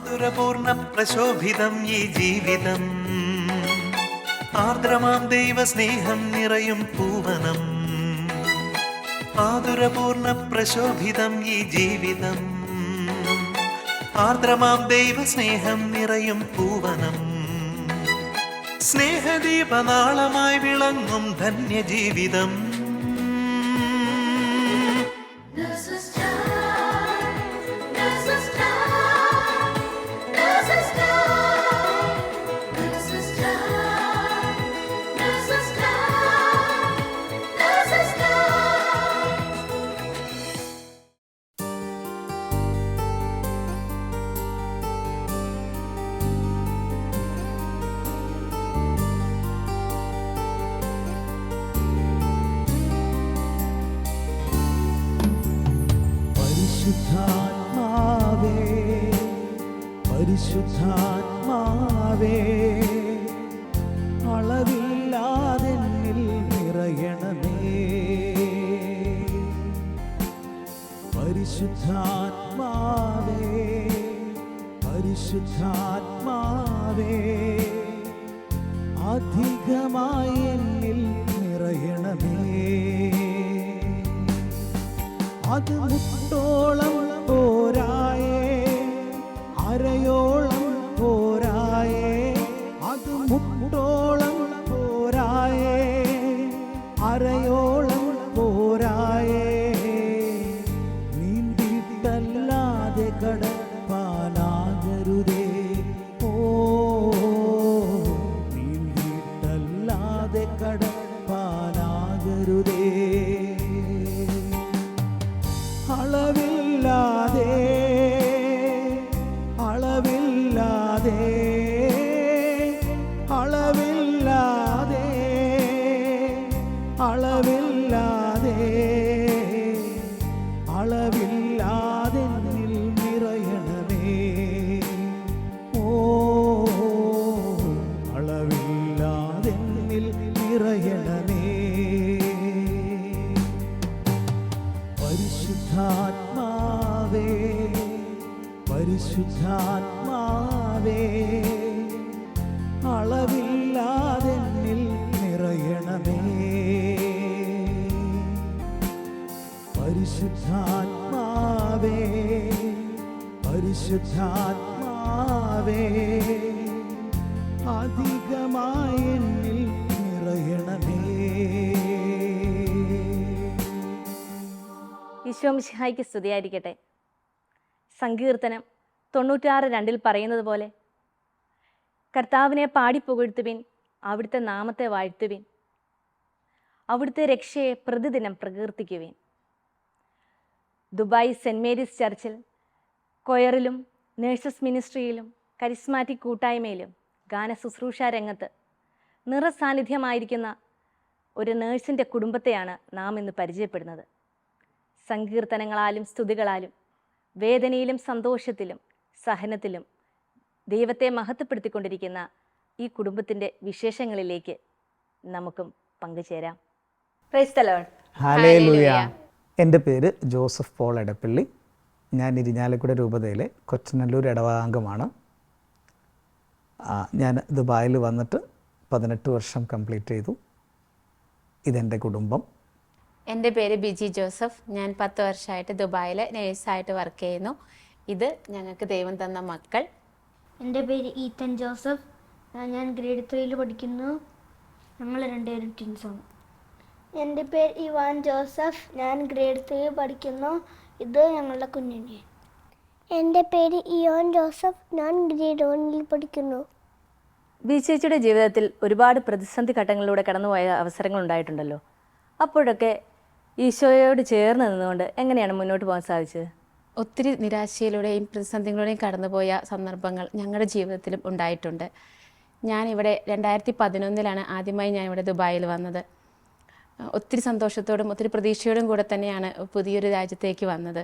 ആതുരപൂർണ പ്രശോഭിതം ഈ ജീവിതം, ആർദ്രമാം ദൈവസ്നേഹം നിറയും പൂവനം. ആതുരപൂർണ പ്രശോഭിതം ഈ ജീവിതം, ആർദ്രമാം ദൈവസ്നേഹം നിറയും പൂവനം. സ്നേഹദീപനാളമായി വിളങ്ങും ധന്യജീവിതം. പരിശുദ്ധാത്മാവേ, പരിശുദ്ധാത്മാവേ, അളവില്ലാതെന്നിൽ നിറയണമേ. പരിശുദ്ധാത്മാവേ, പരിശുദ്ധാത്മാവേ, അധികമായി എന്നിൽ നിറയണമേ. അത് മുട്ടോളം പോരായേ, അരയോളം പോരായേ. അത് മുട്ടോളം പോരായേ, അരയോളം പോരായേ. നീന്തിട്ടല്ലാതെ കടപ്പാനാകരുതേ. ഓ, നീന്തിട്ടല്ലാതെ കടപ്പാനാകരുതേ. അളവില്ലാതെ, അളവില്ലാതെ, അളവില്ലാതെ, അളവില്ലാതെ, അളവില്ലാതെ എന്നിൽ നിറയണമേ. ഓ, അളവില്ലാതെ എന്നിൽ നിറയണമേ. പരിശുദ്ധാത്മാവേ, പരിശുദ്ധാത്മാവേ, അളവില്ലാതെന്നിൽ നിറയണമേ. പരിശുദ്ധാത്മാവേ, പരിശുദ്ധാത്മാവേ, അധികമായി എന്നിൽ നിറയണമേ. ഈശോ മിശിഹായ്ക്ക് സ്തുതിയായിരിക്കട്ടെ. സങ്കീർത്തനം 96:2 പറയുന്നത് പോലെ, കർത്താവിനെ പാടിപ്പുകഴ്ത്തുവിൻ, അവിടുത്തെ നാമത്തെ വാഴ്ത്തുവിൻ, അവിടുത്തെ രക്ഷയെ പ്രതിദിനം പ്രകീർത്തിക്കുവിൻ. ദുബായ് സെൻറ് മേരീസ് ചർച്ചിൽ കൊയറിലും നേഴ്സസ് മിനിസ്ട്രിയിലും കരിസ്മാറ്റിക് കൂട്ടായ്മയിലും ഗാന ശുശ്രൂഷ രംഗത്ത് നിറസാന്നിധ്യമായിരിക്കുന്ന ഒരു നേഴ്സിൻ്റെ കുടുംബത്തെയാണ് നാം ഇന്ന് പരിചയപ്പെടുന്നത്. സങ്കീർത്തനങ്ങളാലും സ്തുതികളാലും വേദനയിലും സന്തോഷത്തിലും സഹനത്തിലും ദൈവത്തെ മഹത്വപ്പെടുത്തിക്കൊണ്ടിരിക്കുന്ന ഈ കുടുംബത്തിൻ്റെ വിശേഷങ്ങളിലേക്ക് നമുക്കും പങ്കുചേരാം. Praise the Lord. ഹല്ലേലൂയ. എൻ്റെ പേര് ജോസഫ് പോൾ എടപ്പള്ളി. ഞാൻ ഇരിഞ്ഞാലക്കുട രൂപതയിലെ കൊച്ചനല്ലൂർ ഇടവകാംഗമാണ്. ഞാൻ ദുബായിൽ വന്നിട്ട് 18 വർഷം കംപ്ലീറ്റ് ചെയ്തു. ഇതെൻ്റെ കുടുംബം. എൻ്റെ പേര് ബിജി ജോസഫ്. ഞാൻ 10 വർഷമായിട്ട് ദുബായിൽ നേഴ്സായിട്ട് വർക്ക് ചെയ്യുന്നു. ഇത് ഞങ്ങൾക്ക് ദൈവം തന്ന മക്കൾ. എൻ്റെ പേര് ഈത്തൻ ജോസഫ്. ഞാൻ ഗ്രേഡ് 3 പഠിക്കുന്നു. ഞങ്ങൾ രണ്ടുപേരും ട്വിൻസാണ്. എൻ്റെ പേര് ഇവാൻ ജോസഫ്. ഞാൻ ഗ്രേഡ് 3 പഠിക്കുന്നു. ഇത് ഞങ്ങളുടെ കുഞ്ഞുണ്ണി. എൻ്റെ പേര് ഇയോൻ ജോസഫ്. ഞാൻ ഗ്രേഡ് 1 പഠിക്കുന്നു. ബി ചേച്ചിയുടെ ജീവിതത്തിൽ ഒരുപാട് പ്രതിസന്ധി ഘട്ടങ്ങളിലൂടെ കടന്നുപോയ അവസരങ്ങൾ ഉണ്ടായിട്ടുണ്ടല്ലോ. അപ്പോഴൊക്കെ ഈശോയോട് ചേർന്ന് നിന്നുകൊണ്ട് എങ്ങനെയാണ് മുന്നോട്ട് പോകാൻ സാധിച്ചത്? ഒത്തിരി നിരാശയിലൂടെയും പ്രതിസന്ധികളിലൂടെയും കടന്നുപോയ സന്ദർഭങ്ങൾ ഞങ്ങളുടെ ജീവിതത്തിലും ഉണ്ടായിട്ടുണ്ട്. ഞാനിവിടെ 2011 ആദ്യമായി ഞാനിവിടെ ദുബായിൽ വന്നത്. ഒത്തിരി സന്തോഷത്തോടും ഒത്തിരി പ്രതീക്ഷയോടും കൂടെ തന്നെയാണ് പുതിയൊരു രാജ്യത്തേക്ക് വന്നത്.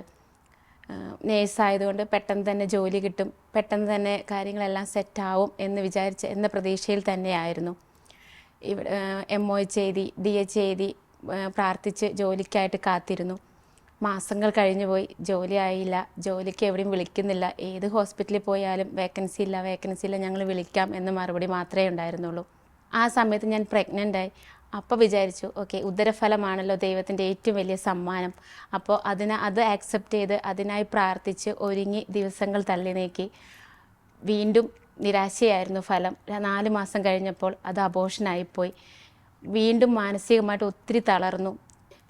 നേഴ്സായതുകൊണ്ട് പെട്ടെന്ന് തന്നെ ജോലി കിട്ടും, പെട്ടെന്ന് തന്നെ കാര്യങ്ങളെല്ലാം സെറ്റാവും എന്ന് വിചാരിച്ച് എന്ന പ്രതീക്ഷയിൽ തന്നെയായിരുന്നു. ഇവിടെ MOH എഴുതി DH എഴുതി പ്രാർത്ഥിച്ച് ജോലിക്കായിട്ട് കാത്തിരുന്നു. മാസങ്ങൾ കഴിഞ്ഞു പോയി, ജോലി ആയില്ല, ജോലിക്ക് എവിടെയും വിളിക്കുന്നില്ല. ഏത് ഹോസ്പിറ്റലിൽ പോയാലും വേക്കൻസി ഇല്ല, ഞങ്ങൾ വിളിക്കാം എന്ന് മറുപടി മാത്രമേ ഉണ്ടായിരുന്നുള്ളൂ. ആ സമയത്ത് ഞാൻ പ്രഗ്നൻ്റായി. അപ്പോൾ വിചാരിച്ചു, ഓക്കെ, ഉദരഫലമാണല്ലോ ദൈവത്തിൻ്റെ ഏറ്റവും വലിയ സമ്മാനം. അപ്പോൾ അത് ആക്സെപ്റ്റ് ചെയ്ത് അതിനായി പ്രാർത്ഥിച്ച് ഒരുങ്ങി ദിവസങ്ങൾ തള്ളി നീക്കി. വീണ്ടും നിരാശയായിരുന്നു ഫലം. 4 മാസം കഴിഞ്ഞപ്പോൾ അത് അബോർഷനായിപ്പോയി. വീണ്ടും മാനസികമായിട്ട് ഒത്തിരി തളർന്നു.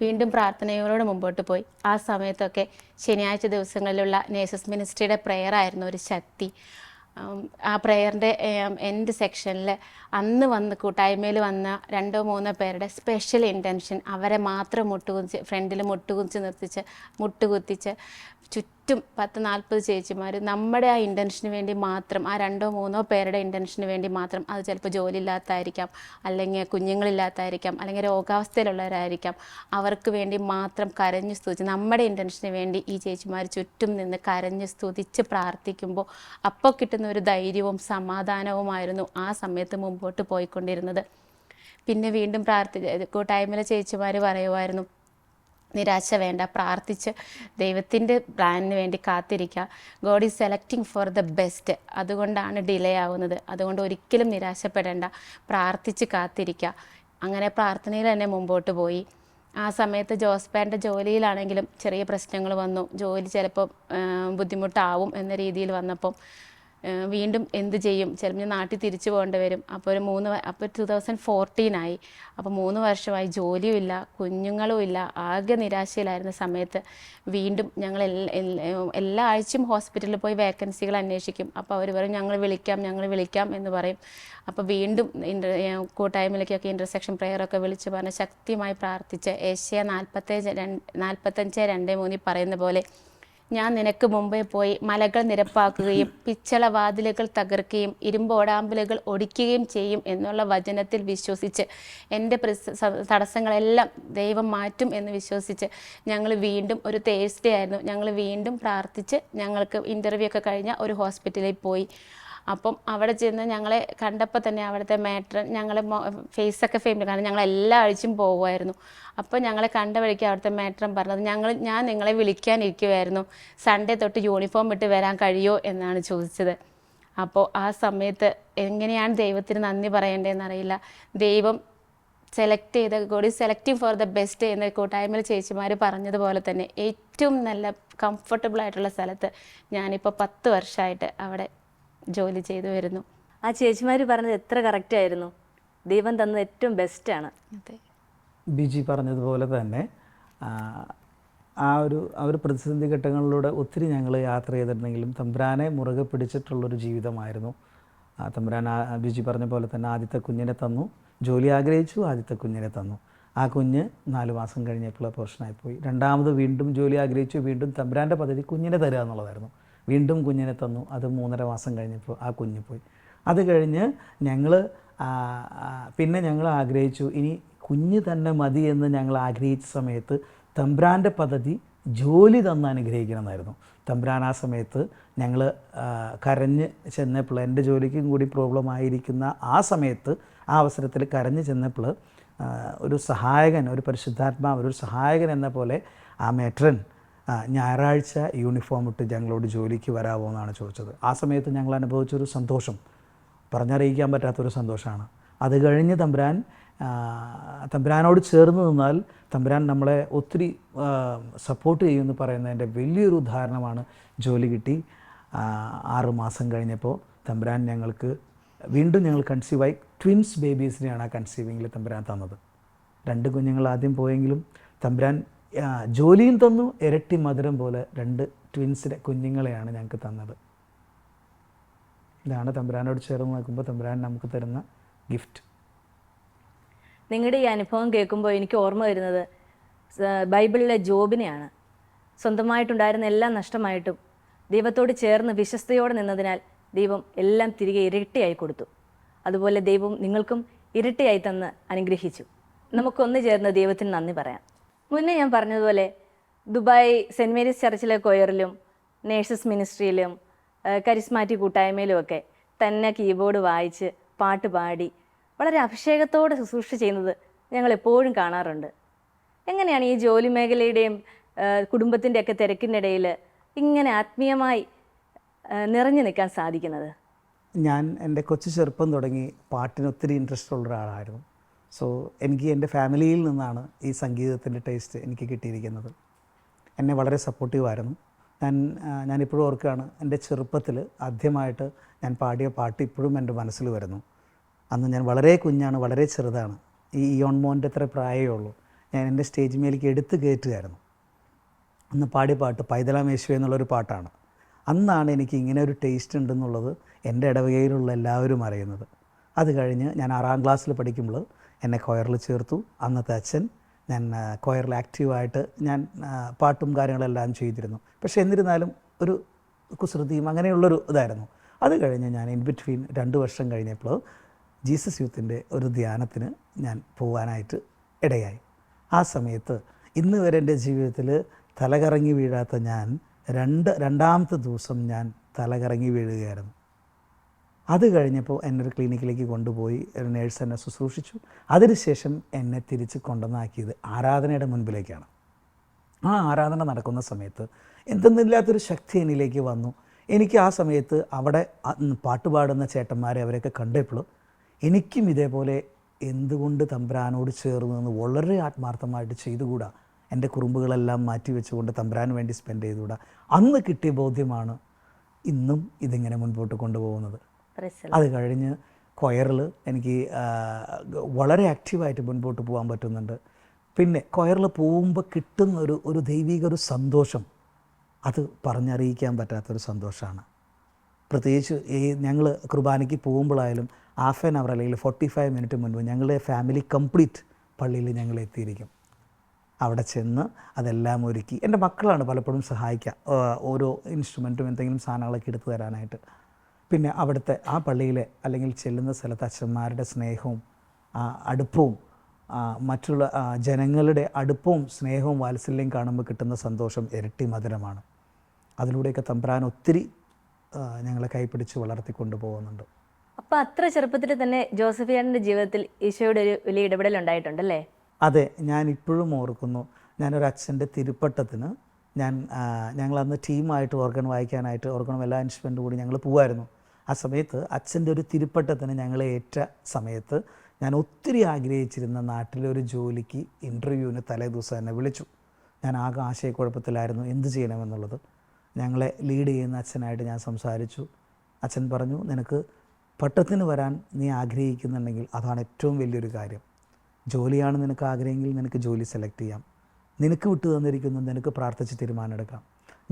വീണ്ടും പ്രാർത്ഥനയോടെ മുമ്പോട്ട് പോയി. ആ സമയത്തൊക്കെ ശനിയാഴ്ച ദിവസങ്ങളിലുള്ള നേഴ്സസ് മിനിസ്ട്രിയുടെ പ്രെയർ ആയിരുന്നു ഒരു ശക്തി. ആ പ്രെയറിൻ്റെ എൻ്റെ സെക്ഷനിൽ അന്ന് കൂട്ടായ്മയിൽ വന്ന 2-3 പേരുടെ സ്പെഷ്യൽ ഇൻറ്റൻഷൻ, അവരെ മാത്രം ഫ്രണ്ടിൽ മുട്ടുകുത്തിച്ച് ചുറ്റും 10-40 ചേച്ചിമാർ നമ്മുടെ ആ ഇൻറ്റൻഷന് വേണ്ടി മാത്രം, ആ 2-3 പേരുടെ ഇൻറ്റൻഷന് വേണ്ടി മാത്രം, അത് ചിലപ്പോൾ ജോലിയില്ലാത്തതായിരിക്കാം, അല്ലെങ്കിൽ കുഞ്ഞുങ്ങളില്ലാത്തതായിരിക്കാം, അല്ലെങ്കിൽ രോഗാവസ്ഥയിലുള്ളവരായിരിക്കാം, അവർക്ക് വേണ്ടി മാത്രം കരഞ്ഞു സ്തുതിച്ച്, നമ്മുടെ ഇൻറ്റൻഷന് വേണ്ടി ഈ ചേച്ചിമാർ ചുറ്റും നിന്ന് കരഞ്ഞ് സ്തുതിച്ച് പ്രാർത്ഥിക്കുമ്പോൾ അപ്പോൾ കിട്ടുന്ന ഒരു ധൈര്യവും സമാധാനവുമായിരുന്നു ആ സമയത്ത് മുമ്പോട്ട് പോയിക്കൊണ്ടിരുന്നത്. പിന്നെ വീണ്ടും കൂട്ടായ്മയിലെ ചേച്ചിമാർ പറയുമായിരുന്നു, നിരാശ വേണ്ട, പ്രാർത്ഥിച്ച് ദൈവത്തിൻ്റെ പ്ലാനിന് വേണ്ടി കാത്തിരിക്കുക. God is selecting for the best. അതുകൊണ്ടാണ് ഡിലേ ആവുന്നത്. അതുകൊണ്ട് ഒരിക്കലും നിരാശപ്പെടേണ്ട, പ്രാർത്ഥിച്ച് കാത്തിരിക്കുക. അങ്ങനെ പ്രാർത്ഥനയിൽ തന്നെ മുമ്പോട്ട് പോയി. ആ സമയത്ത് ജോസ്പാൻ്റെ ജോലിയിലാണെങ്കിലും ചെറിയ പ്രശ്നങ്ങൾ വന്നു. ജോലി ചിലപ്പോൾ ബുദ്ധിമുട്ടാവും എന്ന രീതിയിൽ വന്നപ്പം വീണ്ടും എന്ത് ചെയ്യും, ചിലപ്പോൾ നാട്ടിൽ തിരിച്ചു പോകേണ്ടി വരും. അപ്പോൾ അപ്പോൾ 2014 ആയി. അപ്പോൾ 3 വർഷമായി ജോലിയും ഇല്ല, കുഞ്ഞുങ്ങളും ഇല്ല. ആകെ നിരാശയിലായിരുന്ന സമയത്ത് വീണ്ടും ഞങ്ങൾ എല്ലാ ആഴ്ചയും ഹോസ്പിറ്റലിൽ പോയി വേക്കൻസികൾ അന്വേഷിക്കും. അപ്പോൾ അവർ പറയും ഞങ്ങൾ വിളിക്കാം എന്ന് പറയും. അപ്പോൾ വീണ്ടും കൂട്ടായ്മയിലേക്കൊക്കെ ഇൻ്റർസെക്ഷൻ പ്രെയറൊക്കെ വിളിച്ച് പറഞ്ഞ് ശക്തിയുമായി പ്രാർത്ഥിച്ച് ഏഷ്യ 45:2-3 പറയുന്ന പോലെ, ഞാൻ നിനക്ക് മുമ്പേ പോയി മലകൾ നിരപ്പാക്കുകയും പിച്ചള വാതിലുകൾ തകർക്കുകയും ഇരുമ്പോടാമ്പലുകൾ ഒടിക്കുകയും ചെയ്യും എന്നുള്ള വചനത്തിൽ വിശ്വസിച്ച് എൻ്റെ തടസ്സങ്ങളെല്ലാം ദൈവം മാറ്റും എന്ന് വിശ്വസിച്ച് ഞങ്ങൾ വീണ്ടും, ഒരു തേഴ്സ്ഡേ ആയിരുന്നു, ഞങ്ങൾ വീണ്ടും പ്രാർത്ഥിച്ച് ഞങ്ങൾക്ക് ഇൻ്റർവ്യൂ ഒക്കെ കഴിഞ്ഞ ഒരു ഹോസ്പിറ്റലിൽ പോയി. അപ്പം അവിടെ ചെന്ന് ഞങ്ങളെ കണ്ടപ്പോൾ തന്നെ അവിടുത്തെ മാട്രൺ ഞങ്ങളെ ഫേസൊക്കെ ഫെയിമിൽ, കാരണം ഞങ്ങൾ എല്ലാ ആഴ്ചയും പോകുമായിരുന്നു. അപ്പോൾ ഞങ്ങളെ കണ്ട വഴിക്ക് അവിടുത്തെ മാട്രൺ പറഞ്ഞത്, ഞാൻ നിങ്ങളെ വിളിക്കാനിരിക്കുമായിരുന്നു, സൺഡേ തൊട്ട് യൂണിഫോം ഇട്ട് വരാൻ കഴിയുമോ എന്നാണ് ചോദിച്ചത്. അപ്പോൾ ആ സമയത്ത് എങ്ങനെയാണ് ദൈവത്തിന് നന്ദി പറയേണ്ടതെന്നറിയില്ല. ദൈവം സെലക്ട് ചെയ്ത, God is selecting for the best എന്ന് കൂട്ടായ്മയിൽ ചേച്ചിമാർ പറഞ്ഞതുപോലെ തന്നെ ഏറ്റവും നല്ല കംഫർട്ടബിൾ ആയിട്ടുള്ള സ്ഥലത്ത് ഞാനിപ്പോൾ 10 വർഷമായിട്ട് അവിടെ ജോലി ചെയ്തു വരുന്നു. ആ ചേച്ചിമാർ പറഞ്ഞത് എത്ര കറക്റ്റായിരുന്നു. ദൈവം തന്നത് ഏറ്റവും ബെസ്റ്റാണ്. അതെ, ബിജി പറഞ്ഞതുപോലെ തന്നെ ആ ഒരു പ്രതിസന്ധി ഘട്ടങ്ങളിലൂടെ ഒത്തിരി ഞങ്ങൾ യാത്ര ചെയ്തിട്ടുണ്ടെങ്കിലും തമ്പുരാനെ മുറുകെ പിടിച്ചിട്ടുള്ളൊരു ജീവിതമായിരുന്നു. തമ്പുരാൻ ബിജി പറഞ്ഞ പോലെ തന്നെ ആദ്യത്തെ കുഞ്ഞിനെ തന്നു, ജോലി ആഗ്രഹിച്ചു, ആദ്യത്തെ കുഞ്ഞിനെ തന്നു. ആ കുഞ്ഞ് 4 മാസം കഴിഞ്ഞപ്പോൾ പോർഷനായിപ്പോയി. രണ്ടാമത് വീണ്ടും ജോലി ആഗ്രഹിച്ചു, വീണ്ടും തമ്പുരാൻ്റെ പദ്ധതി കുഞ്ഞിനെ തരിക എന്നുള്ളതായിരുന്നു. വീണ്ടും കുഞ്ഞിനെ തന്നു, അത് 3.5 മാസം കഴിഞ്ഞപ്പോൾ ആ കുഞ്ഞ് പോയി. അത് കഴിഞ്ഞ് പിന്നെ ഞങ്ങൾ ആഗ്രഹിച്ചു ഇനി കുഞ്ഞ് തന്നെ മതി എന്ന് ഞങ്ങൾ ആഗ്രഹിച്ച സമയത്ത് തമ്പുരാൻ്റെ പദ്ധതി ജോലി തന്ന് അനുഗ്രഹിക്കണമെന്നായിരുന്നു. തമ്പുരാൻ ആ സമയത്ത് ഞങ്ങൾ കരഞ്ഞ് ചെന്നപ്പോൾ, എൻ്റെ ജോലിക്കും കൂടി പ്രോബ്ലം ആയിരിക്കുന്ന ആ സമയത്ത്, ആ അവസരത്തിൽ കരഞ്ഞ് ചെന്നപ്പോൾ ഒരു സഹായകൻ, ഒരു പരിശുദ്ധാത്മാവ്, ഒരു സഹായകൻ എന്ന പോലെ ആ മേട്രൻ ഞായറാഴ്ച യൂണിഫോം ഇട്ട് ഞങ്ങളോട് ജോലിക്ക് വരാമോ എന്നാണ് ചോദിച്ചത്. ആ സമയത്ത് ഞങ്ങൾ അനുഭവിച്ചൊരു സന്തോഷം പറഞ്ഞറിയിക്കാൻ പറ്റാത്തൊരു സന്തോഷമാണ്. അത് കഴിഞ്ഞ് തമ്പുരാനോട് ചേർന്ന് നിന്നാൽ തമ്പുരാൻ നമ്മളെ ഒത്തിരി സപ്പോർട്ട് ചെയ്യുമെന്ന് പറയുന്നതിൻ്റെ വലിയൊരു ഉദാഹരണമാണ്. ജോലി കിട്ടി 6 മാസം കഴിഞ്ഞപ്പോൾ തമ്പുരാൻ വീണ്ടും ഞങ്ങൾ കൺസീവായി. ട്വിൻസ് ബേബീസിനെയാണ് ആ കൺസീവിങ്ങിൽ തമ്പുരാൻ തന്നത്. 2 കുഞ്ഞുങ്ങൾ ആദ്യം പോയെങ്കിലും തമ്പുരാൻ ജോലിയും തന്നു, ഇരട്ടി മധുരം പോലെ 2 ട്വിൻസിൻ്റെ കുഞ്ഞുങ്ങളെയാണ് ഞങ്ങൾക്ക് തന്നത്. ഇതാണ് തമ്പുരാനോട് ചേർന്ന് നോക്കുമ്പോൾ തമ്പുരാൻ നമുക്ക് തരുന്ന ഗിഫ്റ്റ്. നിങ്ങളുടെ ഈ അനുഭവം കേൾക്കുമ്പോൾ എനിക്ക് ഓർമ്മ വരുന്നത് ബൈബിളിലെ ജോബിനെയാണ്. സ്വന്തമായിട്ടുണ്ടായിരുന്ന എല്ലാം നഷ്ടമായിട്ടും ദൈവത്തോട് ചേർന്ന് വിശ്വസ്തയോടെ നിന്നതിനാൽ ദൈവം എല്ലാം തിരികെ ഇരട്ടിയായി കൊടുത്തു. അതുപോലെ ദൈവം നിങ്ങൾക്കും ഇരട്ടിയായി തന്ന് അനുഗ്രഹിച്ചു. നമുക്കൊന്ന് ചേർന്ന് ദൈവത്തിന് നന്ദി പറയാം. മുന്നേ ഞാൻ പറഞ്ഞതുപോലെ ദുബായ് സെൻറ്റ് മേരീസ് ചർച്ചിലെ കൊയറിലും നേഴ്സസ് മിനിസ്ട്രിയിലും കരിസ്മാറ്റിക് കൂട്ടായ്മയിലുമൊക്കെ തന്നെ കീബോർഡ് വായിച്ച് പാട്ട് പാടി വളരെ അഭിഷേകത്തോടെ ശുശ്രൂഷ ചെയ്യുന്നത് ഞങ്ങൾ എപ്പോഴും കാണാറുണ്ട്. എങ്ങനെയാണ് ഈ ജോലി മേഖലയുടെയും കുടുംബത്തിൻ്റെയൊക്കെ തിരക്കിനിടയിൽ ഇങ്ങനെ ആത്മീയമായി നിറഞ്ഞു നിൽക്കാൻ സാധിക്കുന്നത്? ഞാൻ എൻ്റെ കൊച്ചു ചെറുപ്പം തുടങ്ങി പാട്ടിന് ഒത്തിരി ഇൻട്രസ്റ്റ് ഉള്ള ഒരാളായിരുന്നു. സോ എനിക്ക് എൻ്റെ ഫാമിലിയിൽ നിന്നാണ് ഈ സംഗീതത്തിൻ്റെ ടേസ്റ്റ് എനിക്ക് കിട്ടിയിരിക്കുന്നത്. എന്നെ വളരെ സപ്പോർട്ടീവായിരുന്നു. ഞാനിപ്പോഴും ഓർക്കുകയാണ്, എൻ്റെ ചെറുപ്പത്തിൽ ആദ്യമായിട്ട് ഞാൻ പാടിയ പാട്ട് ഇപ്പോഴും എൻ്റെ മനസ്സിൽ വരുന്നു. അന്ന് ഞാൻ വളരെ കുഞ്ഞാണ്, വളരെ ചെറുതാണ്. ഈ ഇയോൺ മോൻ്റെ അത്ര പ്രായമേ ഉള്ളൂ. ഞാൻ എൻ്റെ സ്റ്റേജ് മേലേക്ക് എടുത്ത് കയറ്റുകയായിരുന്നു. അന്ന് പാടിയ പാട്ട് പൈതലാമേശ്വ എന്നുള്ളൊരു പാട്ടാണ്. അന്നാണ് എനിക്ക് ഇങ്ങനെ ഒരു ടേസ്റ്റ് ഉണ്ടെന്നുള്ളത് എൻ്റെ ഇടവകയിലുള്ള എല്ലാവരും അറിയുന്നത്. അത് കഴിഞ്ഞ് ഞാൻ 6ാം ക്ലാസ്സിൽ പഠിക്കുമ്പോൾ എന്നെ കൊയറിൽ ചേർത്തു. അന്നത്തെ അച്ഛൻ, ഞാൻ കൊയറിൽ ആക്റ്റീവായിട്ട് ഞാൻ പാട്ടും കാര്യങ്ങളെല്ലാം ചെയ്തിരുന്നു. പക്ഷേ എന്നിരുന്നാലും ഒരു കുസൃതിയും അങ്ങനെയുള്ളൊരു ഇതായിരുന്നു. അത് കഴിഞ്ഞ് ഞാൻ ഇൻ ബിറ്റ്വീൻ 2 വർഷം കഴിഞ്ഞപ്പോൾ ജീസസ് യൂത്തിൻ്റെ ഒരു ധ്യാനത്തിന് ഞാൻ പോകാനായിട്ട് ഇടയായി. ആ സമയത്ത് ഇന്ന് വരെ എൻ്റെ ജീവിതത്തിൽ തലകറങ്ങി വീഴാത്ത ഞാൻ രണ്ടാമത്തെ ദിവസം ഞാൻ തലകറങ്ങി വീഴുകയായിരുന്നു. അത് കഴിഞ്ഞപ്പോൾ എന്നെ ഒരു ക്ലിനിക്കിലേക്ക് കൊണ്ടുപോയി ഒരു നേഴ്സ് എന്നെ ശുശ്രൂഷിച്ചു. അതിനുശേഷം എന്നെ തിരിച്ച് കൊണ്ടുവന്നാക്കിയത് ആരാധനയുടെ മുൻപിലേക്കാണ്. ആ ആരാധന നടക്കുന്ന സമയത്ത് എന്തെന്നില്ലാത്തൊരു ശക്തി എന്നിലേക്ക് വന്നു. എനിക്ക് ആ സമയത്ത് അവിടെ പാട്ടുപാടുന്ന ചേട്ടന്മാരെ അവരെയൊക്കെ കണ്ടപ്പോൾ എനിക്കും ഇതേപോലെ എന്തുകൊണ്ട് തമ്പുരാനോട് ചേർന്ന് നിന്ന് വളരെ ആത്മാർത്ഥമായിട്ട് ചെയ്തുകൂടാ, എൻ്റെ കുറുമ്പുകളെല്ലാം മാറ്റി വെച്ചുകൊണ്ട് തമ്പുരാന് വേണ്ടി സ്പെൻഡ് ചെയ്തുകൂടാ. അന്ന് കിട്ടിയ ബോധ്യമാണ് ഇന്നും ഇതിങ്ങനെ മുൻപോട്ട് കൊണ്ടുപോകുന്നത്. അത് കഴിഞ്ഞ് കൊയറിൽ എനിക്ക് വളരെ ആക്റ്റീവായിട്ട് മുൻപോട്ട് പോകാൻ പറ്റുന്നുണ്ട്. പിന്നെ കൊയറിൽ പോകുമ്പോൾ കിട്ടുന്ന ഒരു ദൈവിക ഒരു സന്തോഷം, അത് പറഞ്ഞറിയിക്കാൻ പറ്റാത്തൊരു സന്തോഷമാണ്. പ്രത്യേകിച്ച് ഞങ്ങൾ കുർബാനയ്ക്ക് പോകുമ്പോഴായാലും ഹാഫ് ആൻ അവർ അല്ലെങ്കിൽ 45 മിനിറ്റ് മുൻപ് ഞങ്ങളുടെ ഫാമിലി കംപ്ലീറ്റ് പള്ളിയിൽ ഞങ്ങൾ എത്തിയിരിക്കും. അവിടെ ചെന്ന് അതെല്ലാം ഒരുക്കി എൻ്റെ മക്കളാണ് പലപ്പോഴും സഹായിക്കുക, ഓരോ ഇൻസ്ട്രുമെൻറ്റും എന്തെങ്കിലും സാധനങ്ങളൊക്കെ എടുത്തു തരാനായിട്ട്. പിന്നെ അവിടുത്തെ ആ പള്ളിയിലെ അല്ലെങ്കിൽ ചെല്ലുന്ന സ്ഥലത്ത് അച്ഛന്മാരുടെ സ്നേഹവും അടുപ്പവും മറ്റുള്ള ജനങ്ങളുടെ അടുപ്പവും സ്നേഹവും വാത്സല്യം കാണുമ്പോൾ കിട്ടുന്ന സന്തോഷം ഇരട്ടി മധുരമാണ്. അതിലൂടെയൊക്കെ തമ്പുരാൻ ഒത്തിരി ഞങ്ങളെ കൈപ്പിടിച്ച് വളർത്തിക്കൊണ്ടു പോകുന്നുണ്ട്. അപ്പോൾ അത്ര ചെറുപ്പത്തിൽ തന്നെ ജോസഫിയാൻ്റെ ജീവിതത്തിൽ ഈശോയുടെ ഒരു വലിയ ഇടപെടൽ ഉണ്ടായിട്ടുണ്ടല്ലേ? അതെ, ഞാൻ ഇപ്പോഴും ഓർക്കുന്നു. ഞാനൊരു അച്ഛൻ്റെ തിരുപ്പട്ടത്തിന് ഞങ്ങളന്ന് ടീമായിട്ട് ഓർഗൻ വായിക്കാനായിട്ട് ഓർഗനും എല്ലാ ഇൻസ്ട്രുമെൻറ്റും കൂടി ഞങ്ങൾ പോകുമായിരുന്നു. ആ സമയത്ത് അച്ഛൻ്റെ ഒരു തിരുപ്പട്ടത്തിന് ഞങ്ങളെ ഏറ്റ സമയത്ത് ഞാൻ ഒത്തിരി ആഗ്രഹിച്ചിരുന്ന നാട്ടിലെ ഒരു ജോലിക്ക് ഇൻ്റർവ്യൂവിന് തലേ ദിവസം എന്നെ വിളിച്ചു. ഞാൻ ആകെ ആശയക്കുഴപ്പത്തിലായിരുന്നു എന്ത് ചെയ്യണമെന്നുള്ളത്. ഞങ്ങളെ ലീഡ് ചെയ്യുന്ന അച്ഛനായിട്ട് ഞാൻ സംസാരിച്ചു. അച്ഛൻ പറഞ്ഞു, നിനക്ക് പട്ടത്തിന് വരാൻ നീ ആഗ്രഹിക്കുന്നുണ്ടെങ്കിൽ അതാണ് ഏറ്റവും വലിയൊരു കാര്യം. ജോലിയാണ് നിനക്ക് ആഗ്രഹമെങ്കിൽ നിനക്ക് ജോലി സെലക്ട് ചെയ്യാം. നിനക്ക് വിട്ടു തന്നിരിക്കുന്നത് നിനക്ക് പ്രാർത്ഥിച്ച് തീരുമാനമെടുക്കാം.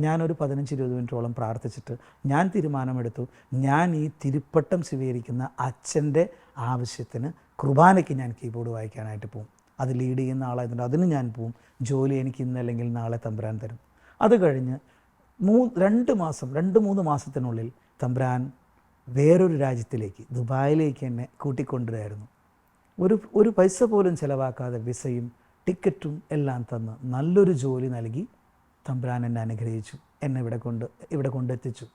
ഞാനൊരു 15-20 മിനിറ്റോളം പ്രാർത്ഥിച്ചിട്ട് ഞാൻ തീരുമാനമെടുത്തു, ഞാൻ ഈ തിരുപ്പട്ടം സ്വീകരിക്കുന്ന അച്ഛൻ്റെ ആവശ്യത്തിന് കുർബാനയ്ക്ക് ഞാൻ കീബോർഡ് വായിക്കാനായിട്ട് പോകും. അത് ലീഡ് ചെയ്യുന്ന ആളായതുകൊണ്ട് അതിന് ഞാൻ പോവും. ജോലി എനിക്ക് ഇന്നല്ലെങ്കിൽ നാളെ തമ്പുരാൻ തരും. അത് കഴിഞ്ഞ് 2-3 മാസത്തിനുള്ളിൽ തമ്പുരാൻ വേറൊരു രാജ്യത്തിലേക്ക്, ദുബായിലേക്ക് എന്നെ കൂട്ടിക്കൊണ്ടുവരായിരുന്നു. ഒരു പൈസ പോലും ചിലവാക്കാതെ വിസയും ടിക്കറ്റും എല്ലാം തന്ന് നല്ലൊരു ജോലി നൽകി തമ്പുരാൻ എന്നെ അനുഗ്രഹിച്ചു. എന്നെ ഇവിടെ കൊണ്ടെത്തിച്ചു.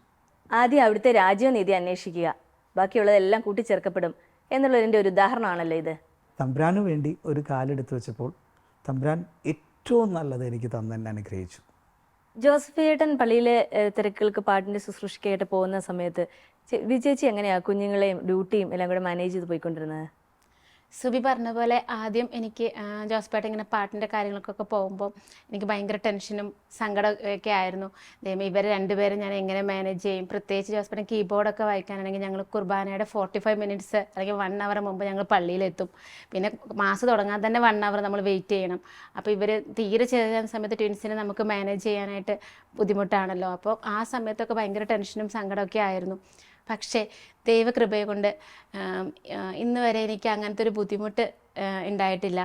ആദ്യം അവിടുത്തെ രാജ്യനീതി അന്വേഷിക്കുക, ബാക്കിയുള്ളതെല്ലാം കൂട്ടിച്ചേർക്കപ്പെടും എന്നുള്ളതിൻ്റെ ഒരു ഉദാഹരണമാണല്ലോ ഇത്. തമ്പുരാന് വേണ്ടി ഒരു കാലെടുത്ത് വെച്ചപ്പോൾ തമ്പുരാൻ ഏറ്റവും നല്ലത് എനിക്ക് തന്നെ അനുഗ്രഹിച്ചു. ജോസഫിയേട്ടൻ പള്ളിയിലെ തിരക്കുകൾക്ക് പാട്ടിൻ്റെ ശുശ്രൂഷയ്ക്കായിട്ട് പോകുന്ന സമയത്ത് വിജയിച്ച് എങ്ങനെയാണ് കുഞ്ഞുങ്ങളെയും ഡ്യൂട്ടിയും എല്ലാം കൂടെ മാനേജ് ചെയ്ത് പോയിക്കൊണ്ടിരുന്നത്? സുബി പറഞ്ഞ പോലെ ആദ്യം എനിക്ക് ജോസഫേട്ടൻ ഇങ്ങനെ പാട്ടിൻ്റെ കാര്യങ്ങൾക്കൊക്കെ പോകുമ്പോൾ എനിക്ക് ഭയങ്കര ടെൻഷനും സങ്കടമൊക്കെ ആയിരുന്നു. ഇവർ രണ്ടുപേരും ഞാൻ എങ്ങനെ മാനേജ് ചെയ്യും? പ്രത്യേകിച്ച് ജോസഫേട്ടൻ കീബോർഡൊക്കെ വായിക്കാനാണെങ്കിൽ ഞങ്ങൾ കുർബാനയുടെ 45 മിനിറ്റ്സ് അല്ലെങ്കിൽ 1 അവർ മുമ്പ് ഞങ്ങൾ പള്ളിയിലെത്തും. പിന്നെ മാസം തുടങ്ങാൻ തന്നെ 1 അവർ നമ്മൾ വെയിറ്റ് ചെയ്യണം. അപ്പോൾ ഇവർ തീരെ ചെറിയ സമയത്ത് ട്വിൻസിനെ നമുക്ക് മാനേജ് ചെയ്യാനായിട്ട് ബുദ്ധിമുട്ടാണല്ലോ. അപ്പോൾ ആ സമയത്തൊക്കെ ഭയങ്കര ടെൻഷനും സങ്കടമൊക്കെ ആയിരുന്നു. പക്ഷേ ദൈവകൃപയെ കൊണ്ട് ഇന്ന് വരെ എനിക്ക് അങ്ങനത്തെ ഒരു ബുദ്ധിമുട്ട് ഉണ്ടായിട്ടില്ല.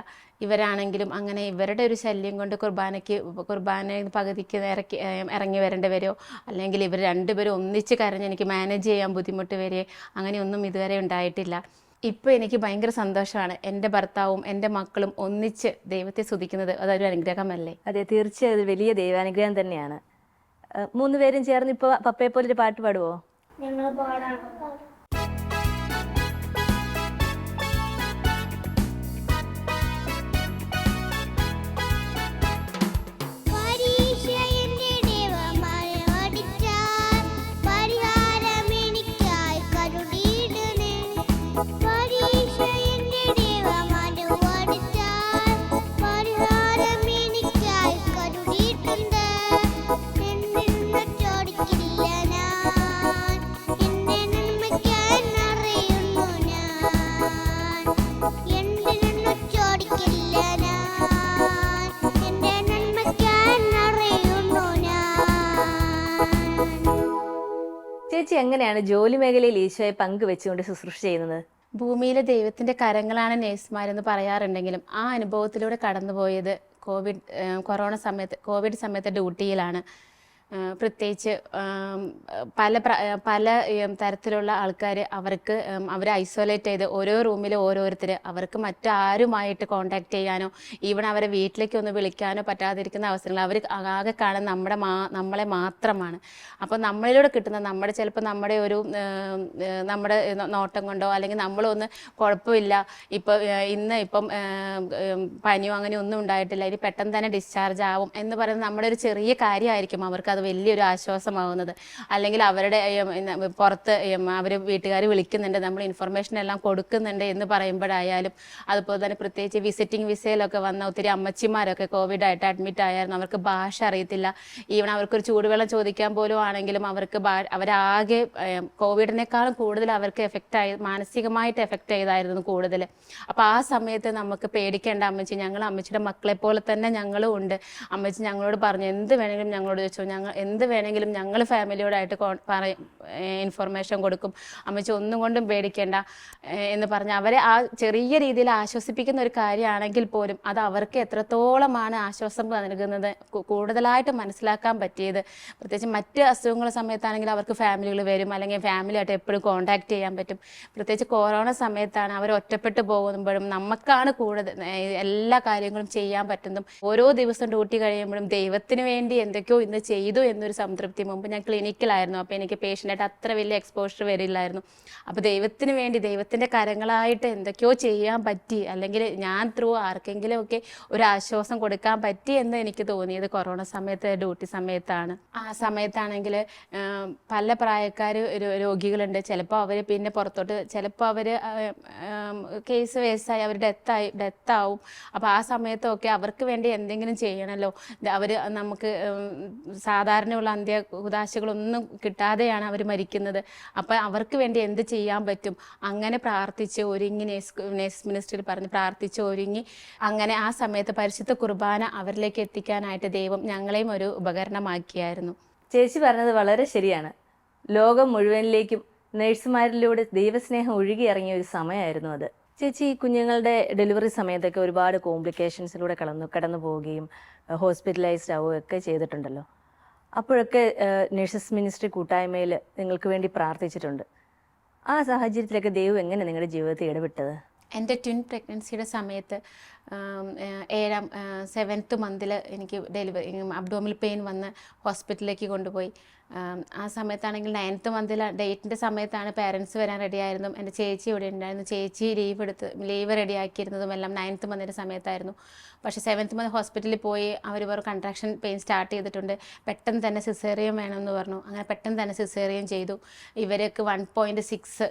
ഇവരാണെങ്കിലും അങ്ങനെ ഇവരുടെ ഒരു ശല്യം കൊണ്ട് കുർബാന പകുതിക്ക് ഇറങ്ങി വരേണ്ടി വരുമോ, അല്ലെങ്കിൽ ഇവർ രണ്ടുപേരും ഒന്നിച്ച് കരഞ്ഞ് എനിക്ക് മാനേജ് ചെയ്യാൻ ബുദ്ധിമുട്ട് വരെ, അങ്ങനെയൊന്നും ഇതുവരെ ഉണ്ടായിട്ടില്ല. ഇപ്പോൾ എനിക്ക് ഭയങ്കര സന്തോഷമാണ്. എൻ്റെ ഭർത്താവും എൻ്റെ മക്കളും ഒന്നിച്ച് ദൈവത്തെ സ്തുതിക്കുന്നത് അതൊരു അനുഗ്രഹമല്ലേ? അതെ, തീർച്ചയായും അത് വലിയ ദൈവാനുഗ്രഹം തന്നെയാണ്. 3 പേരും ചേർന്ന് ഇപ്പോൾ പപ്പയെ പോലെ ഒരു പാട്ട് പാടുവോ? ഞങ്ങൾ പാടാം. വരി എങ്ങനെയാണ് ജോലി മേഖലയിൽ ഈശോയെ പങ്കുവെച്ചുകൊണ്ട് ശുശ്രൂഷ ചെയ്യുന്നത്? ഭൂമിയിലെ ദൈവത്തിൻ്റെ കരങ്ങളാണ് നേഴ്സുമാരെന്ന് പറയാറുണ്ടെങ്കിലും ആ അനുഭവത്തിലൂടെ കടന്നുപോയത് കോവിഡ് സമയത്ത് ഡ്യൂട്ടിയിലാണ്. പ്രത്യേകിച്ച് പല തരത്തിലുള്ള ആൾക്കാർ അവർ ഐസൊലേറ്റ് ചെയ്ത് ഓരോ റൂമിൽ ഓരോരുത്തർ അവർക്ക് മറ്റാരുമായിട്ട് കോണ്ടാക്ട് ചെയ്യാനോ ഈവൺ അവരെ വീട്ടിലേക്ക് ഒന്ന് വിളിക്കാനോ പറ്റാതിരിക്കുന്ന അവസരങ്ങൾ അവർ ആകെ കാണുന്ന നമ്മളെ മാത്രമാണ്. അപ്പോൾ നമ്മളിലൂടെ കിട്ടുന്ന ചിലപ്പോൾ നമ്മുടെ നോട്ടം കൊണ്ടോ അല്ലെങ്കിൽ നമ്മളൊന്ന് കുഴപ്പമില്ല ഇപ്പം പനിയോ അങ്ങനെ ഒന്നും ഉണ്ടായിട്ടില്ല, ഇനി പെട്ടെന്ന് തന്നെ ഡിസ്ചാർജ് ആവും എന്ന് പറയുന്നത് നമ്മുടെ ഒരു ചെറിയ കാര്യമായിരിക്കും അവർക്ക് വലിയൊരു ആശ്വാസമാവുന്നത്. അല്ലെങ്കിൽ അവരുടെ പുറത്ത് അവർ വീട്ടുകാർ വിളിക്കുന്നുണ്ട്, നമ്മൾ ഇൻഫർമേഷൻ എല്ലാം കൊടുക്കുന്നുണ്ട് എന്ന് പറയുമ്പോഴായാലും, അതുപോലെ തന്നെ പ്രത്യേകിച്ച് വിസിറ്റിംഗ് വിസയിലൊക്കെ വന്ന ഒത്തിരി അമ്മച്ചിമാരൊക്കെ കോവിഡായിട്ട് അഡ്മിറ്റ് ആയിരുന്നു. അവർക്ക് ഭാഷ അറിയത്തില്ല. ഈവൺ അവർക്കൊരു ചൂടുവെള്ളം ചോദിക്കാൻ പോലും ആണെങ്കിലും അവരാകെ കോവിഡിനേക്കാളും കൂടുതൽ അവർക്ക് മാനസികമായിട്ട് എഫക്റ്റ് ചെയ്തായിരുന്നു കൂടുതൽ. അപ്പോൾ ആ സമയത്ത് നമുക്ക് പേടിക്കേണ്ട അമ്മച്ചി, ഞങ്ങൾ അമ്മച്ചിയുടെ മക്കളെ പോലെ തന്നെ ഞങ്ങളും ഉണ്ട്. അമ്മച്ചി ഞങ്ങളോട് പറഞ്ഞു എന്ത് വേണമെങ്കിലും ഞങ്ങളോട് ചോദിച്ചു, എന്ത് വേണമെങ്കിലും ഞങ്ങൾ ഫാമിലിയോടായിട്ട് ഇൻഫർമേഷൻ കൊടുക്കും, അമ്മച്ചി ഒന്നും കൊണ്ടും പേടിക്കേണ്ട എന്ന് പറഞ്ഞ് അവരെ ആ ചെറിയ രീതിയിൽ ആശ്വസിപ്പിക്കുന്ന ഒരു കാര്യമാണെങ്കിൽ പോലും അത് അവർക്ക് എത്രത്തോളമാണ് ആശ്വാസം നൽകുന്നത് കൂടുതലായിട്ട് മനസ്സിലാക്കാൻ പറ്റിയത്. പ്രത്യേകിച്ച് മറ്റ് അസുഖങ്ങളുടെ സമയത്താണെങ്കിൽ അവർക്ക് ഫാമിലികൾ വരും, അല്ലെങ്കിൽ ഫാമിലിയായിട്ട് എപ്പോഴും കോണ്ടാക്ട് ചെയ്യാൻ പറ്റും. പ്രത്യേകിച്ച് കൊറോണ സമയത്താണ് അവർ ഒറ്റപ്പെട്ടു പോകുമ്പോഴും നമുക്കാണ് കൂടുതൽ എല്ലാ കാര്യങ്ങളും ചെയ്യാൻ പറ്റുന്നതും. ഓരോ ദിവസം ഡ്യൂട്ടി കഴിയുമ്പോഴും ദൈവത്തിന് വേണ്ടി എന്തൊക്കെയോ ഇന്ന് ചെയ്തു എന്നൊരു സംതൃപ്തി. മുമ്പ് ഞാൻ ക്ലിനിക്കിലായിരുന്നു, അപ്പോൾ എനിക്ക് പേഷ്യൻ്റായിട്ട് അത്ര വലിയ എക്സ്പോഷർ വരില്ലായിരുന്നു. അപ്പോൾ ദൈവത്തിന് വേണ്ടി ദൈവത്തിൻ്റെ കരങ്ങളായിട്ട് എന്തൊക്കെയോ ചെയ്യാൻ പറ്റി, അല്ലെങ്കിൽ ഞാൻ ത്രൂ ആർക്കെങ്കിലും ഒക്കെ ഒരു ആശ്വാസം കൊടുക്കാൻ പറ്റി എന്ന് എനിക്ക് തോന്നിയത് കൊറോണ സമയത്ത് ഡ്യൂട്ടി സമയത്താണ്. ആ സമയത്താണെങ്കിൽ പല പ്രായക്കാർ രോഗികളുണ്ട്. ചിലപ്പോൾ അവർ പിന്നെ പുറത്തോട്ട്, ചിലപ്പോൾ അവർ കേസ് വേസായി അവർ ഡെത്താവും. അപ്പോൾ ആ സമയത്തൊക്കെ അവർക്ക് വേണ്ടി എന്തെങ്കിലും ചെയ്യണമല്ലോ. അവർ നമുക്ക് സാധാരണയുള്ള അന്ത്യകുദാശകളൊന്നും കിട്ടാതെയാണ് അവർ മരിക്കുന്നത്. അപ്പം അവർക്ക് വേണ്ടി എന്ത് ചെയ്യാൻ പറ്റും? അങ്ങനെ പ്രാർത്ഥിച്ച് ഒരുങ്ങി നേഴ്സ് മിനിസ്ട്രിയിൽ പറഞ്ഞ് പ്രാർത്ഥിച്ച് ഒരുങ്ങി അങ്ങനെ ആ സമയത്ത് പരിശുദ്ധ കുർബാന അവരിലേക്ക് എത്തിക്കാനായിട്ട് ദൈവം ഞങ്ങളെയും ഒരു ഉപകരണമാക്കിയായിരുന്നു. ചേച്ചി പറഞ്ഞത് വളരെ ശരിയാണ്. ലോകം മുഴുവനിലേക്കും നഴ്സുമാരിലൂടെ ദൈവസ്നേഹം ഒഴുകി ഇറങ്ങിയ ഒരു സമയമായിരുന്നു അത്. ചേച്ചി, കുഞ്ഞുങ്ങളുടെ ഡെലിവറി സമയത്തൊക്കെ ഒരുപാട് കോംപ്ലിക്കേഷൻസിലൂടെ കടന്നു പോവുകയും ഹോസ്പിറ്റലൈസ്ഡ് ആവുകയൊക്കെ ചെയ്തിട്ടുണ്ടല്ലോ. അപ്പോഴൊക്കെ നഴ്സസ് മിനിസ്ട്രി കൂട്ടായ്മയിൽ നിങ്ങൾക്ക് വേണ്ടി പ്രാർത്ഥിച്ചിട്ടുണ്ട്. ആ സാഹചര്യത്തിലൊക്കെ ദൈവം എങ്ങനെ നിങ്ങളുടെ ജീവിതത്തിൽ ഇടപെട്ടത്? എൻ്റെ ട്വിൻ പ്രഗ്നൻസിയുടെ സമയത്ത് 7th മന്തിൽ എനിക്ക് അബ്ഡോമിനൽ പെയിൻ വന്ന് ഹോസ്പിറ്റലിലേക്ക് കൊണ്ടുപോയി. ആ സമയത്താണെങ്കിൽ 9th മന്തിൽ ഡേറ്റിൻ്റെ സമയത്താണ് പേരൻസ് വരാൻ റെഡിയായിരുന്നതും എൻ്റെ ചേച്ചി ഇവിടെ ഉണ്ടായിരുന്നു. ചേച്ചി ലീവ് റെഡിയാക്കിയിരുന്നതും എല്ലാം 9th മന്തിൻ്റെ സമയത്തായിരുന്നു. പക്ഷേ 7th മന്ത് ഹോസ്പിറ്റലിൽ പോയി അവർ കൺട്രാക്ഷൻ പെയിൻ സ്റ്റാർട്ട് ചെയ്തിട്ടുണ്ട്, പെട്ടെന്ന് തന്നെ സിസേറിയൻ വേണമെന്ന് പറഞ്ഞു. അങ്ങനെ പെട്ടെന്ന് തന്നെ സിസേറിയൻ ചെയ്തു. ഇവർക്ക് 1.6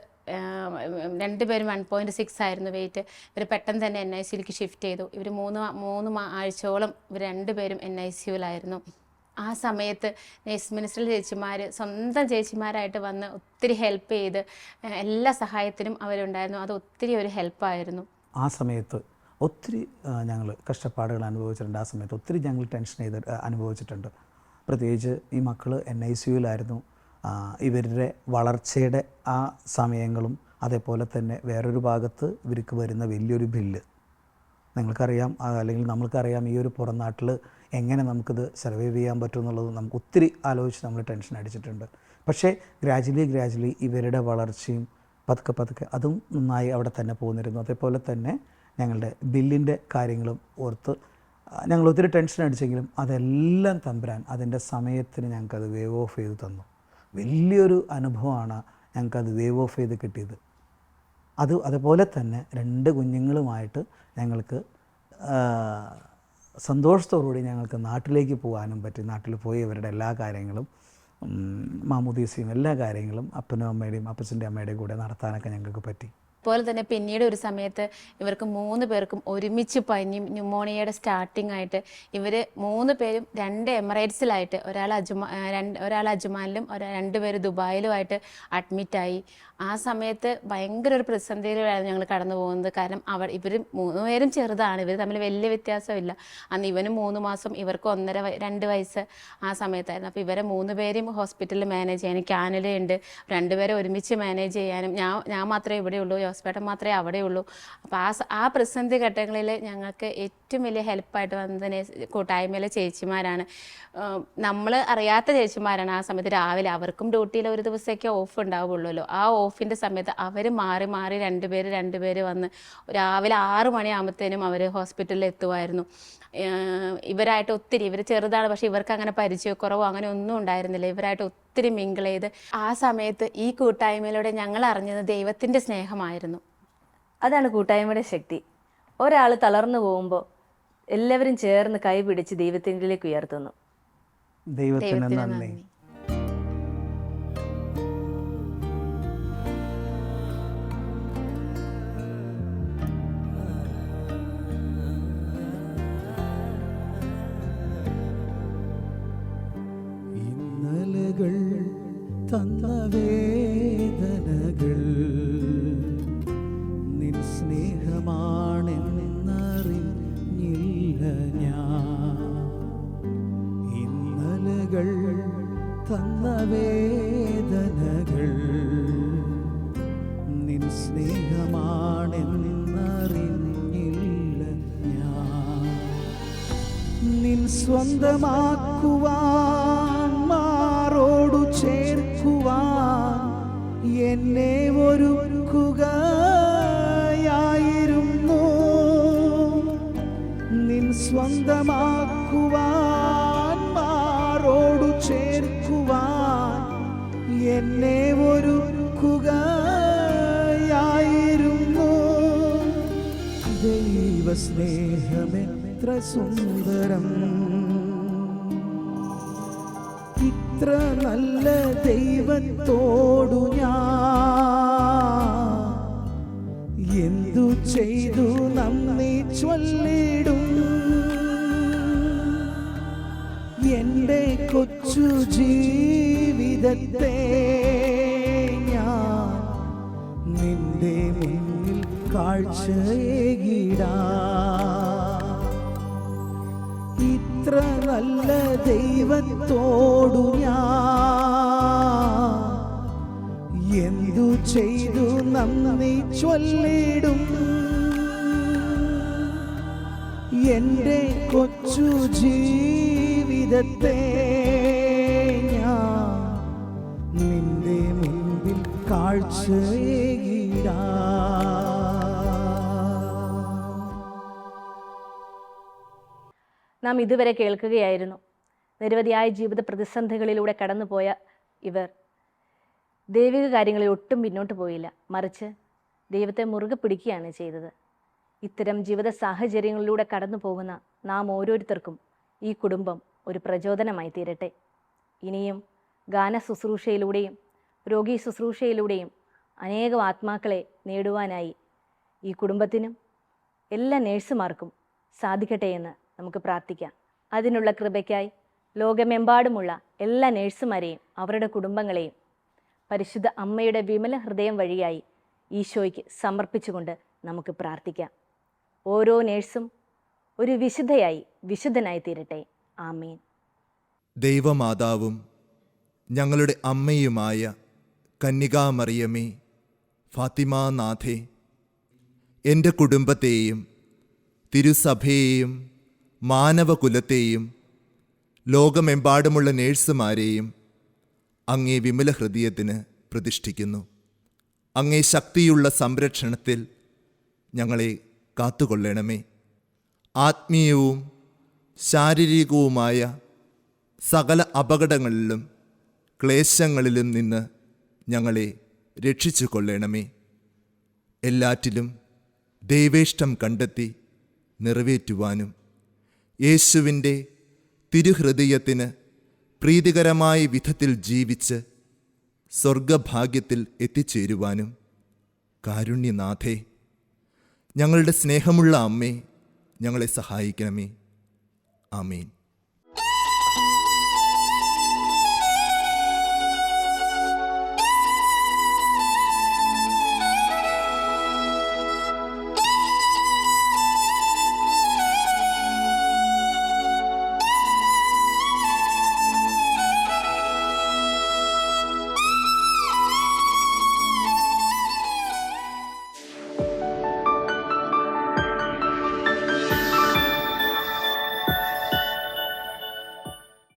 രണ്ടുപേരും 1.6 ആയിരുന്നു വെയിറ്റ്. ഇവർ പെട്ടെന്ന് തന്നെ NICUലേക്ക് ഷിഫ്റ്റ് ചെയ്തു. ഇവർ മൂന്ന് ആഴ്ചയോളം ഇവർ രണ്ടുപേരും NICUവിലായിരുന്നു. ആ സമയത്ത് നേഴ്സ് മിനിസ്ട്രിയിൽ സ്വന്തം ചേച്ചിമാരായിട്ട് വന്ന് ഒത്തിരി ഹെൽപ്പ് ചെയ്ത് എല്ലാ സഹായത്തിനും അവരുണ്ടായിരുന്നു. അത് ഒത്തിരി ഒരു ഹെൽപ്പായിരുന്നു. ആ സമയത്ത് ഒത്തിരി ഞങ്ങൾ കഷ്ടപ്പാടുകൾ അനുഭവിച്ചിട്ടുണ്ട്. ആ സമയത്ത് ഒത്തിരി ഞങ്ങൾ ടെൻഷൻ അനുഭവിച്ചിട്ടുണ്ട്. പ്രത്യേകിച്ച് ഈ മക്കൾ NICUവിലായിരുന്നു. ഇവരുടെ വളർച്ചയുടെ ആ സമയങ്ങളും അതേപോലെ തന്നെ വേറൊരു ഭാഗത്ത് ഇവർക്ക് വരുന്ന വലിയൊരു ബില്ല് നിങ്ങൾക്കറിയാം, അല്ലെങ്കിൽ നമ്മൾക്കറിയാം. ഈ ഒരു പുറം നാട്ടിൽ എങ്ങനെ നമുക്കിത് സർവൈവ് ചെയ്യാൻ പറ്റും എന്നുള്ളത് നമുക്ക് ഒത്തിരി ആലോചിച്ച് നമ്മൾ ടെൻഷൻ അടിച്ചിട്ടുണ്ട്. പക്ഷേ ഗ്രാജുവലി ഇവരുടെ വളർച്ചയും പതുക്കെ അതും നന്നായി അവിടെ തന്നെ പോന്നിരുന്നു. അതേപോലെ തന്നെ ഞങ്ങളുടെ ബില്ലിൻ്റെ കാര്യങ്ങളും ഓർത്ത് ഞങ്ങൾ ഒത്തിരി ടെൻഷൻ അടിച്ചെങ്കിലും അതെല്ലാം തമ്പുരാൻ അതിൻ്റെ സമയത്തിന് ഞങ്ങൾക്കത് വേവ് ഓഫ് ചെയ്ത് തന്നു. വലിയൊരു അനുഭവമാണ് ഞങ്ങൾക്കത് വേവ് ഓഫ് ചെയ്ത് കിട്ടിയത്. അതുപോലെ തന്നെ 2 കുഞ്ഞുങ്ങളുമായിട്ട് ഞങ്ങൾക്ക് സന്തോഷത്തോടുകൂടി ഞങ്ങൾക്ക് നാട്ടിലേക്ക് പോകാനും പറ്റി. നാട്ടിൽ പോയി ഇവരുടെ എല്ലാ കാര്യങ്ങളും മാമോദീസയും എല്ലാ കാര്യങ്ങളും അപ്പനും അമ്മയുടെയും അപ്പച്ചൻ്റെ അമ്മയുടെയും കൂടെ നടത്താനൊക്കെ ഞങ്ങൾക്ക് പറ്റി. അതുപോലെ തന്നെ പിന്നീട് ഒരു സമയത്ത് ഇവർക്ക് 3 പേർക്കും ഒരുമിച്ച് പനി ന്യൂമോണിയയുടെ സ്റ്റാർട്ടിംഗ് ആയിട്ട് ഇവർ 3 പേരും 2 എമിറേറ്റ്സിലായിട്ട് ഒരാൾ അജ്മാനിലും 2 പേര് ദുബായിലുമായിട്ട് അഡ്മിറ്റായി. ആ സമയത്ത് ഭയങ്കര ഒരു പ്രതിസന്ധിയിലായിരുന്നു ഞങ്ങൾ കടന്നു പോകുന്നത്. കാരണം ഇവർ 3 പേരും ചെറുതാണ്, ഇവർ തമ്മിൽ വലിയ വ്യത്യാസമില്ല. അന്ന് ഇവന് 3 മാസം, ഇവർക്ക് 2 വയസ്സ് ആ സമയത്തായിരുന്നു. അപ്പോൾ ഇവരെ 3 പേരും ഹോസ്പിറ്റലിൽ മാനേജ് ചെയ്യാനും, കാനഡയുണ്ട്, 2 പേരെ ഒരുമിച്ച് മാനേജ് ചെയ്യാനും, ഞാൻ മാത്രമേ ഇവിടെയുള്ളൂ, ജോസ്പേട്ടൻ മാത്രമേ അവിടെയുള്ളൂ. അപ്പോൾ ആ പ്രതിസന്ധി ഘട്ടങ്ങളിൽ ഞങ്ങൾക്ക് ഏറ്റവും വലിയ ഹെൽപ്പായിട്ട് വന്നതിന് കൂട്ടായ്മയിലെ ചേച്ചിമാരാണ്. നമ്മൾ അറിയാത്ത ചേച്ചിമാരാണ്. ആ സമയത്ത് രാവിലെ അവർക്കും ഡ്യൂട്ടിയിൽ ഒരു ദിവസമൊക്കെ ഓഫ് ഉണ്ടാവുള്ളൂ. ആ ഓഫിൻ്റെ സമയത്ത് അവർ മാറി 2 പേര് വന്ന് രാവിലെ 6 മണിയാകുമ്പോഴത്തേനും അവർ ഹോസ്പിറ്റലിൽ എത്തുമായിരുന്നു. ഇവരായിട്ട് ഒത്തിരി, ഇവർ ചെറുതാണ്, പക്ഷേ ഇവർക്ക് അങ്ങനെ പരിചയക്കുറവോ അങ്ങനെ ഒന്നും ഉണ്ടായിരുന്നില്ല. ഇവരായിട്ട് ഒത്തിരി മിങ്കിൾ ചെയ്ത് ആ സമയത്ത് ഈ കൂട്ടായ്മയിലൂടെ ഞങ്ങൾ അറിഞ്ഞത് ദൈവത്തിൻ്റെ സ്നേഹമായിരുന്നു. അതാണ് കൂട്ടായ്മയുടെ ശക്തി. ഒരാൾ തളർന്നു പോകുമ്പോൾ എല്ലാവരും ചേർന്ന് കൈ പിടിച്ച് ദൈവത്തിലേക്ക് ഉയർത്തുന്നു. ദൈവത്തിന് നന്ദി. ഇന്നലകൾ തന്ന വേദനകൾ നിൻ സ്നേഹമാണെന്നറിഞ്ഞില്ല ഞാൻ. ഇന്നലകൾ തന്ന വേദനകൾ നിൻ സ്നേഹമാണെന്നറിഞ്ഞില്ല ഞാൻ. നിൻ സ്വന്തമാക്കുവാൻ, മാറോടു ചേർക്കുവാൻ എന്നെ ഒരുക്കുകയായിരുന്നു. നിൻ സ്വന്തമാക്കുവാൻ, മാറോടു ചേർക്കുവാൻ എന്നെ ഒരുക്കുകയായിരുന്നു. ദൈവസ്നേഹമെത്ര സുന്ദരം, ഇത്ര നല്ല ദൈവത്തോടു ഞാൻ എന്തു ചെയ്തു നന്ദി ചൊല്ലിടും. എൻ്റെ കൊച്ചു ജീവിതത്തെ ഞാൻ നിന്റെ മുന്നിൽ കാഴ്ചയേകിടാം. ഇത്ര നല്ല ദൈവത്തോടു ഞാൻ എന്തു ചെയ്തു നന്ദി ചൊല്ലിടും. എൻ്റെ കൊച്ചു ജീവിതത്തെ ഞാൻ നിന്റെ മുൻപിൽ കാഴ്ചയേകിടാം. നാം ഇതുവരെ കേൾക്കുകയായിരുന്നു നിരവധിയായ ജീവിത പ്രതിസന്ധികളിലൂടെ കടന്നുപോയ ഇവർ ദൈവിക കാര്യങ്ങളിൽ ഒട്ടും പിന്നോട്ട് പോയില്ല, മറിച്ച് ദൈവത്തെ മുറുകെ പിടിക്കുകയാണ് ചെയ്തത്. ഇത്തരം ജീവിത സാഹചര്യങ്ങളിലൂടെ കടന്നു പോകുന്ന നാം ഓരോരുത്തർക്കും ഈ കുടുംബം ഒരു പ്രചോദനമായി തീരട്ടെ. ഇനിയും ഗാന ശുശ്രൂഷയിലൂടെയും രോഗി ശുശ്രൂഷയിലൂടെയും അനേകം ആത്മാക്കളെ നേടുവാനായി ഈ കുടുംബത്തിനും എല്ലാ നേഴ്സുമാർക്കും സാധിക്കട്ടെ എന്ന് നമുക്ക് പ്രാർത്ഥിക്കാം. അതിനുള്ള കൃപയ്ക്കായി ലോകമെമ്പാടുമുള്ള എല്ലാ നേഴ്സുമാരെയും അവരുടെ കുടുംബങ്ങളെയും പരിശുദ്ധ അമ്മയുടെ വിമല ഹൃദയം വഴിയായി ഈശോയ്ക്ക് സമർപ്പിച്ചുകൊണ്ട് നമുക്ക് പ്രാർത്ഥിക്കാം. ഓരോ നേഴ്സും ഒരു വിശുദ്ധനായി തീരട്ടെ. ആമേൻ. ദൈവമാതാവും ഞങ്ങളുടെ അമ്മയുമായ കന്യകാമറിയമേ, ഫാത്തിമാനാഥേ, എൻ്റെ കുടുംബത്തെയും തിരുസഭയെയും മാനവകുലത്തെയും ലോകമെമ്പാടുമുള്ള നേഴ്സുമാരെയും അങ്ങേ വിമല ഹൃദയത്തിന് പ്രതിഷ്ഠിക്കുന്നു. അങ്ങേ ശക്തിയുള്ള സംരക്ഷണത്തിൽ ഞങ്ങളെ കാത്തുകൊള്ളണമേ. ആത്മീയവും ശാരീരികവുമായ സകല അപകടങ്ങളിലും ക്ലേശങ്ങളിലും നിന്ന് ഞങ്ങളെ രക്ഷിച്ചു കൊള്ളണമേ. എല്ലാറ്റിലും ദൈവേഷ്ടം കണ്ടെത്തി നിറവേറ്റുവാനും യേശുവിൻ്റെ തിരുഹൃദയത്തിന് പ്രീതികരമായ വിധത്തിൽ ജീവിച്ച് സ്വർഗഭാഗ്യത്തിൽ എത്തിച്ചേരുവാനും കാരുണ്യനാഥേ, ഞങ്ങളുടെ സ്നേഹമുള്ള അമ്മേ, ഞങ്ങളെ സഹായിക്കണമേ. ആമേൻ.